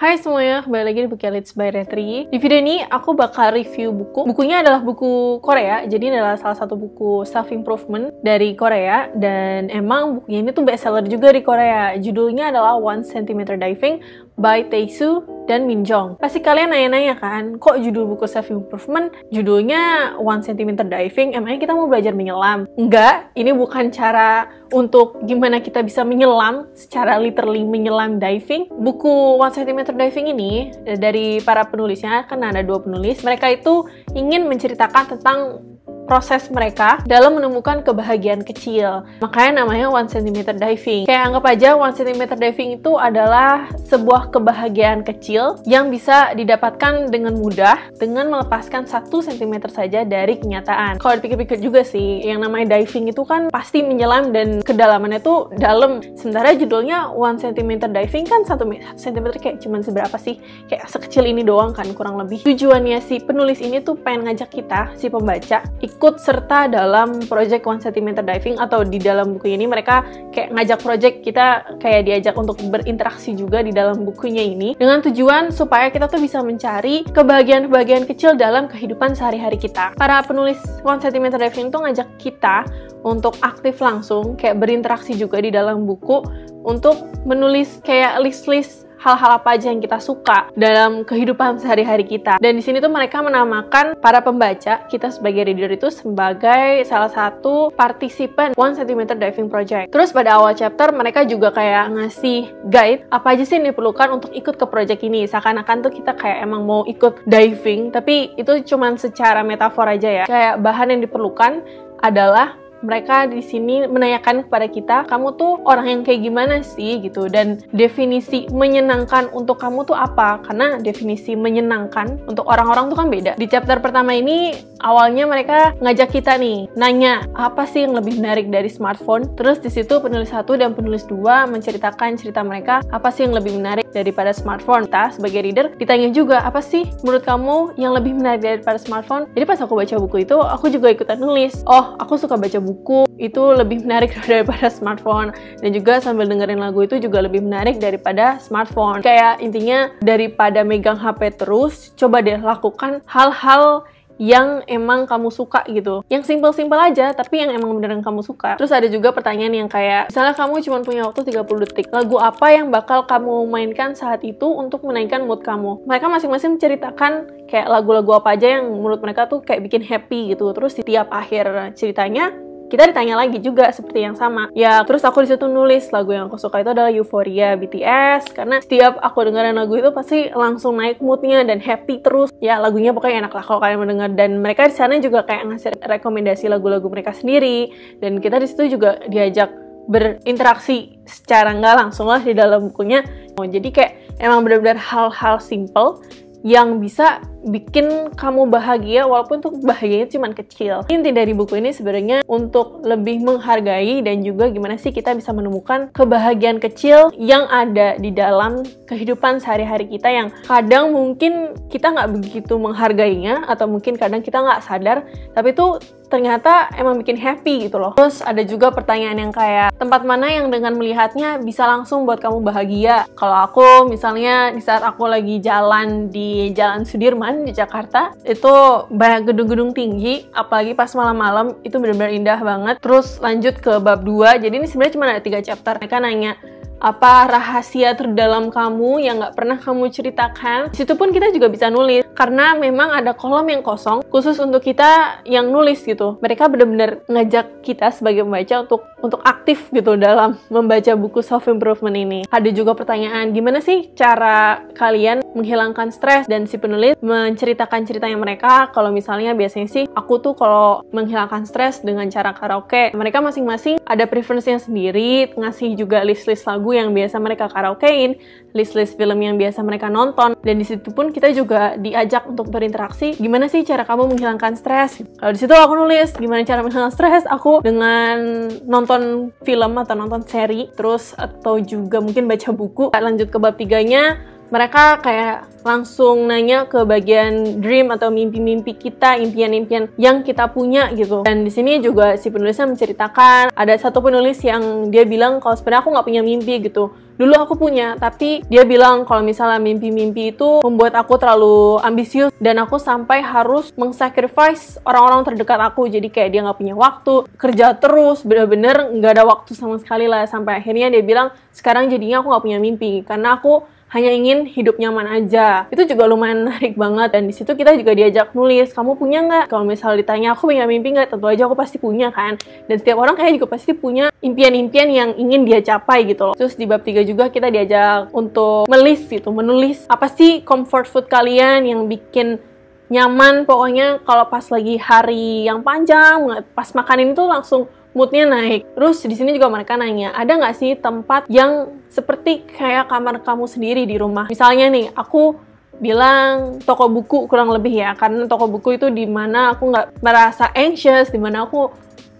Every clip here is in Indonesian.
Hai semuanya, kembali lagi di Bukelits by Retri. Di video ini aku bakal review buku. Bukunya adalah buku Korea, jadi ini adalah salah satu buku self-improvement dari Korea. Dan emang bukunya ini tuh bestseller juga di Korea. Judulnya adalah 1 cm Diving by Tae-soo dan Min Jong. Pasti kalian nanya-nanya kan, kok judul buku self-improvement judulnya 1 cm Diving, emangnya kita mau belajar menyelam? Enggak, ini bukan cara untuk gimana kita bisa menyelam, secara literally menyelam diving. Buku 1 cm Diving ini, dari para penulisnya, kan ada 2 penulis, mereka itu ingin menceritakan tentang proses mereka dalam menemukan kebahagiaan kecil. Makanya namanya 1 cm Diving. Kayak anggap aja 1 cm Diving itu adalah sebuah kebahagiaan kecil yang bisa didapatkan dengan mudah dengan melepaskan 1 cm saja dari kenyataan. Kalau dipikir-pikir juga sih, yang namanya diving itu kan pasti menyelam dan kedalamannya tuh dalam. Sementara judulnya 1 cm Diving kan 1 cm kayak cuman seberapa sih? Kayak sekecil ini doang kan kurang lebih. Tujuannya si penulis ini tuh pengen ngajak kita, si pembaca, ikut serta dalam project 1 cm Diving, atau di dalam buku ini mereka kayak ngajak project kita, kayak diajak untuk berinteraksi juga di dalam bukunya ini, dengan tujuan supaya kita tuh bisa mencari kebahagiaan-kebahagiaan kecil dalam kehidupan sehari-hari kita. Para penulis 1 cm Diving tuh ngajak kita untuk aktif langsung, kayak berinteraksi juga di dalam buku, untuk menulis kayak list-list hal-hal apa aja yang kita suka dalam kehidupan sehari-hari kita. Dan di sini tuh mereka menamakan para pembaca, kita sebagai reader itu sebagai salah satu partisipan 1 cm Diving Project. Terus pada awal chapter mereka juga kayak ngasih guide apa aja sih yang diperlukan untuk ikut ke project ini. Seakan-akan tuh kita kayak emang mau ikut diving, tapi itu cuman secara metafor aja ya. Kayak bahan yang diperlukan adalah mereka di sini menanyakan kepada kita, kamu tuh orang yang kayak gimana sih gitu, dan definisi menyenangkan untuk kamu tuh apa? Karena definisi menyenangkan untuk orang-orang tuh kan beda. Di chapter pertama ini awalnya mereka ngajak kita nih nanya apa sih yang lebih menarik dari smartphone. Terus di situ penulis 1 dan penulis 2 menceritakan cerita mereka apa sih yang lebih menarik daripada smartphone. Kita sebagai reader ditanya juga apa sih menurut kamu yang lebih menarik daripada smartphone. Jadi pas aku baca buku itu aku juga ikutan nulis, oh aku suka baca buku itu lebih menarik daripada smartphone, dan juga sambil dengerin lagu itu juga lebih menarik daripada smartphone. Kayak intinya daripada megang HP terus, coba deh lakukan hal-hal yang emang kamu suka gitu, yang simple-simple aja tapi yang emang beneran kamu suka. Terus ada juga pertanyaan yang kayak, misalnya kamu cuma punya waktu 30 detik, lagu apa yang bakal kamu mainkan saat itu untuk menaikkan mood kamu? Mereka masing-masing menceritakan kayak lagu-lagu apa aja yang menurut mereka tuh kayak bikin happy gitu. Terus di tiap akhir ceritanya kita ditanya lagi juga seperti yang sama. Ya, terus aku disitu nulis lagu yang aku suka itu adalah Euphoria BTS, karena setiap aku dengerin lagu itu pasti langsung naik moodnya dan happy terus. Ya, lagunya pokoknya enak lah kalau kalian mendengar. Dan mereka di sana juga kayak ngasih rekomendasi lagu-lagu mereka sendiri, dan kita di situ juga diajak berinteraksi secara nggak langsung lah di dalam bukunya. Jadi kayak emang benar-benar hal-hal simple yang bisa bikin kamu bahagia, walaupun tuh bahagianya cuma kecil. Inti dari buku ini sebenarnya untuk lebih menghargai dan juga gimana sih kita bisa menemukan kebahagiaan kecil yang ada di dalam kehidupan sehari-hari kita, yang kadang mungkin kita nggak begitu menghargainya, atau mungkin kadang kita nggak sadar, tapi itu ternyata emang bikin happy gitu loh. Terus ada juga pertanyaan yang kayak, tempat mana yang dengan melihatnya bisa langsung buat kamu bahagia? Kalau aku misalnya di saat aku lagi jalan di Jalan Sudirman di Jakarta, itu banyak gedung-gedung tinggi, apalagi pas malam-malam itu benar-benar indah banget. Terus lanjut ke bab 2, jadi ini sebenarnya cuma ada 3 chapter. Mereka nanya, apa rahasia terdalam kamu yang nggak pernah kamu ceritakan? Di situ pun kita juga bisa nulis, karena memang ada kolom yang kosong khusus untuk kita yang nulis gitu. Mereka benar-benar ngajak kita sebagai pembaca untuk aktif gitu dalam membaca buku self-improvement ini. Ada juga pertanyaan, gimana sih cara kalian menghilangkan stres? Dan si penulis menceritakan ceritanya mereka, kalau misalnya biasanya sih aku tuh kalau menghilangkan stres dengan cara karaoke. Mereka masing-masing ada preferensinya sendiri, ngasih juga list-list lagu yang biasa mereka karaokein, list-list film yang biasa mereka nonton. Dan di situ pun kita juga diajak untuk berinteraksi, gimana sih cara kamu menghilangkan stres? Kalau di situ aku nulis gimana cara menghilangkan stres aku dengan nonton film atau nonton seri, terus atau juga mungkin baca buku. Lanjut ke bab 3-nya, mereka kayak langsung nanya ke bagian dream atau mimpi-mimpi kita, impian-impian yang kita punya gitu. Dan di sini juga si penulisnya menceritakan, ada satu penulis yang dia bilang kalau sebenarnya aku nggak punya mimpi gitu. Dulu aku punya, tapi dia bilang kalau misalnya mimpi-mimpi itu membuat aku terlalu ambisius dan aku sampai harus mengsacrifice orang-orang terdekat aku. Jadi kayak dia nggak punya waktu, kerja terus, bener-bener nggak ada waktu sama sekali lah. Sampai akhirnya dia bilang, sekarang jadinya aku nggak punya mimpi, karena aku hanya ingin hidup nyaman aja. Itu juga lumayan menarik banget. Dan di situ kita juga diajak nulis, kamu punya nggak? Kalau misalnya ditanya aku punya mimpi nggak, tentu aja aku pasti punya kan. Dan setiap orang kayak juga pasti punya impian-impian yang ingin dia capai gitu loh. Terus di bab 3 juga kita diajak untuk menulis apa sih comfort food kalian yang bikin nyaman. Pokoknya kalau pas lagi hari yang panjang, pas makan ini tuh langsung moodnya naik. Terus di sini juga mereka nanya, ada nggak sih tempat yang seperti kayak kamar kamu sendiri di rumah? Misalnya nih, aku bilang toko buku kurang lebih ya, karena toko buku itu dimana aku nggak merasa anxious, dimana aku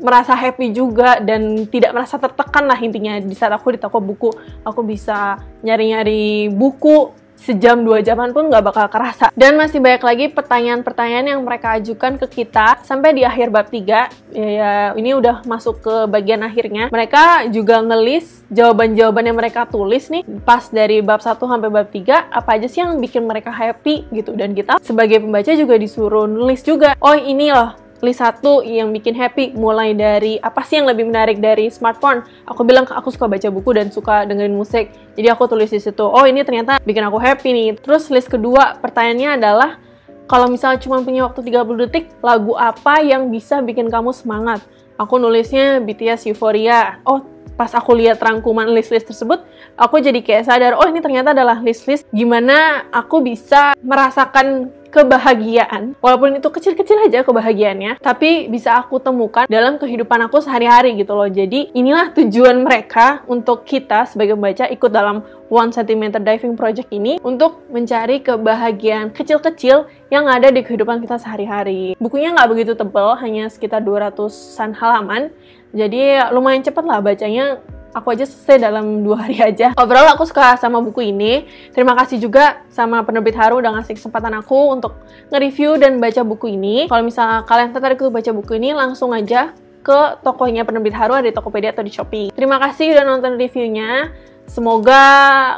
merasa happy juga dan tidak merasa tertekan lah intinya. Di saat aku di toko buku, aku bisa nyari-nyari buku sejam 2 jaman pun nggak bakal kerasa. Dan masih banyak lagi pertanyaan-pertanyaan yang mereka ajukan ke kita sampai di akhir bab 3. Ya, ini udah masuk ke bagian akhirnya. Mereka juga ngelis jawaban-jawaban yang mereka tulis nih pas dari bab 1 sampai bab 3, apa aja sih yang bikin mereka happy gitu. Dan kita sebagai pembaca juga disuruh nulis juga. Oh, ini loh list 1 yang bikin happy, mulai dari apa sih yang lebih menarik dari smartphone. Aku bilang aku suka baca buku dan suka dengerin musik, jadi aku tulis di situ. Oh, ini ternyata bikin aku happy nih. Terus list kedua pertanyaannya adalah, kalau misalnya cuma punya waktu 30 detik, lagu apa yang bisa bikin kamu semangat? Aku nulisnya BTS Euphoria. Oh, pas aku lihat rangkuman list-list tersebut, aku jadi kayak sadar, oh ini ternyata adalah list-list gimana aku bisa merasakan kebahagiaan, walaupun itu kecil-kecil aja kebahagiaannya, tapi bisa aku temukan dalam kehidupan aku sehari-hari gitu loh. Jadi inilah tujuan mereka untuk kita sebagai pembaca ikut dalam 1 cm Diving Project ini, untuk mencari kebahagiaan kecil-kecil yang ada di kehidupan kita sehari-hari. Bukunya nggak begitu tebal, hanya sekitar 200-an halaman, jadi lumayan cepet lah bacanya. Aku aja selesai dalam 2 hari aja. Overall aku suka sama buku ini. Terima kasih juga sama penerbit Haru udah ngasih kesempatan aku untuk nge-review dan baca buku ini. Kalau misalnya kalian tertarik untuk baca buku ini, langsung aja ke tokonya penerbit Haru, ada di Tokopedia atau di Shopee. Terima kasih udah nonton reviewnya. Semoga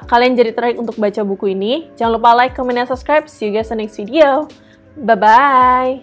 kalian jadi tertarik untuk baca buku ini. Jangan lupa like, comment, dan subscribe. See you guys in the next video. Bye-bye!